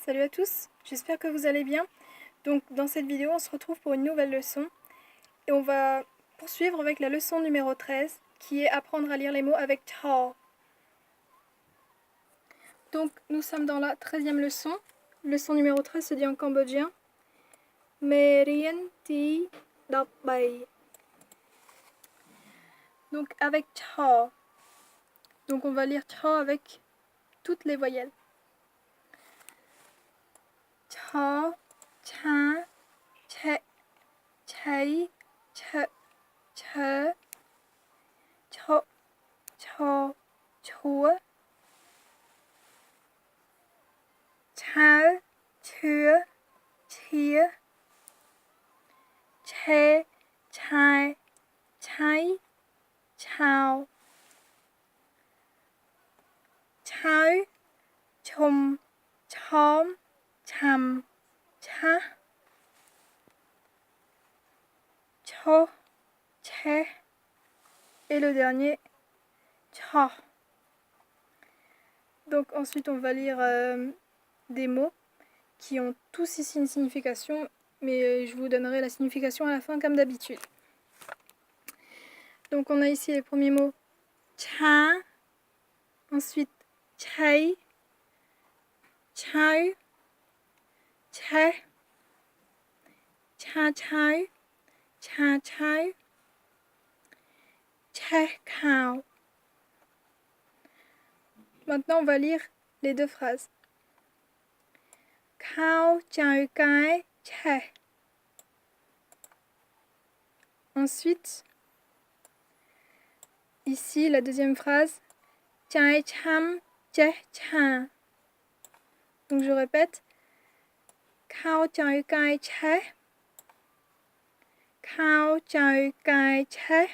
Salut à tous, j'espère que vous allez bien. Donc dans cette vidéo on se retrouve pour une nouvelle leçon et on va poursuivre avec la leçon numéro 13 qui est apprendre à lire les mots avec ta. Donc nous sommes dans la 13e leçon. Leçon numéro 13 se dit en cambodgien Merien ti dap bay. Donc avec ta. Donc on va lire ta avec toutes les voyelles. Ta, cha, che, chai, che, che, cho, cho, chua, chao, chua, chia, che, chai, chai, chao, chao, chum, chom, cham, cha, cho, che, et le dernier, cha. Donc ensuite on va lire des mots qui ont tous ici une signification, mais je vous donnerai la signification à la fin comme d'habitude. Donc on a ici les premiers mots cha, ensuite chai, chao, che, cha chao, cha chao, che kao. Maintenant on va lire les deux phrases. Kao chao kai che. Ensuite, ici la deuxième phrase. Chai cham che cha. Donc je répète. Kao chao kai che. Kao chao kai che.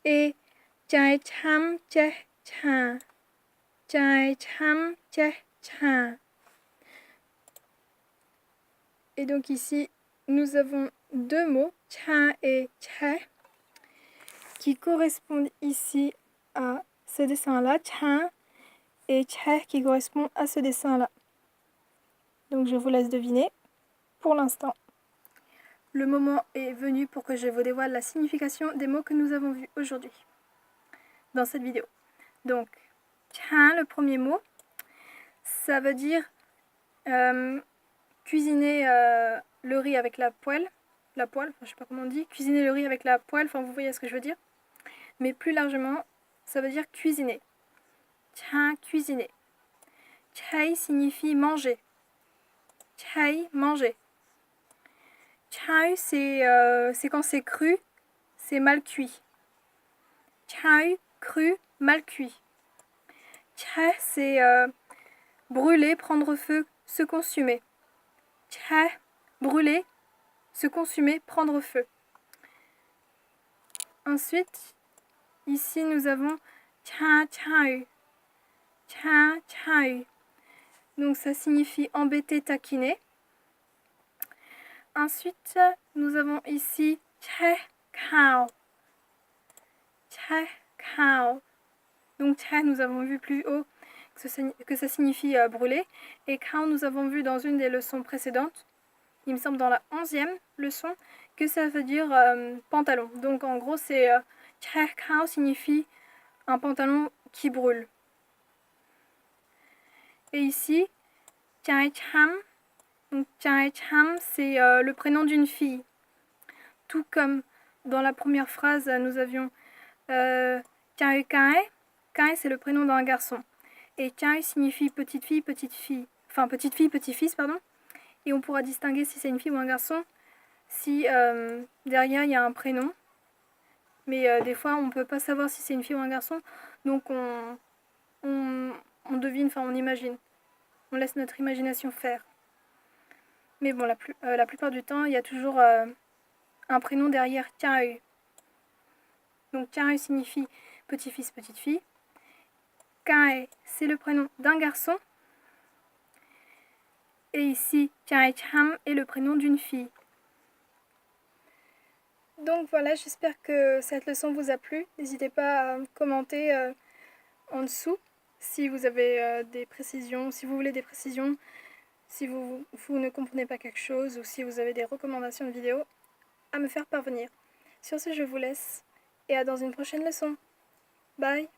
Et chai cham che cha. Chai cham che cha. Et donc ici, nous avons deux mots, cha et che, qui correspondent ici à ce dessin-là, cha, et che qui correspond à ce dessin-là. Donc je vous laisse deviner pour l'instant. Le moment est venu pour que je vous dévoile la signification des mots que nous avons vus aujourd'hui dans cette vidéo. Donc, cha, le premier mot, ça veut dire cuisiner le riz avec la poêle, enfin, je sais pas comment on dit, cuisiner le riz avec la poêle, enfin vous voyez ce que je veux dire. Mais plus largement, ça veut dire cuisiner. Cha, cuisiner. Chai signifie manger. Chai, manger. Chai, c'est quand c'est cru, c'est mal cuit. Chai, cru, mal cuit. Chai, c'est brûler, prendre feu, se consumer. Chai, brûler, se consumer, prendre feu. Ensuite, ici nous avons cha chao. Cha chao. Donc ça signifie embêter, taquiner. Ensuite, nous avons ici che kao. Che kao. Donc che, nous avons vu plus haut que ça signifie brûler. Et kao, nous avons vu dans une des leçons précédentes, il me semble dans la 11e leçon, que ça veut dire pantalon. Donc en gros, c'est che kao signifie un pantalon qui brûle. Et ici, chai cham. Donc chai cham, c'est le prénom d'une fille. Tout comme dans la première phrase, nous avions chai kai. Kai, c'est le prénom d'un garçon. Et chai signifie petite fille, enfin petite fille, petit-fils, pardon. Et on pourra distinguer si c'est une fille ou un garçon si derrière il y a un prénom. Mais des fois, on ne peut pas savoir si c'est une fille ou un garçon. Donc on devine, enfin on imagine. On laisse notre imagination faire. Mais bon, la plupart du temps, il y a toujours un prénom derrière Chao. Donc Chao signifie petit-fils, petite-fille. Kai, c'est le prénom d'un garçon. Et ici, Chai Cham est le prénom d'une fille. Donc voilà, j'espère que cette leçon vous a plu. N'hésitez pas à commenter en dessous Si vous avez des précisions, si vous voulez des précisions, si vous ne comprenez pas quelque chose ou si vous avez des recommandations de vidéos, à me faire parvenir. Sur ce, je vous laisse et à dans une prochaine leçon. Bye!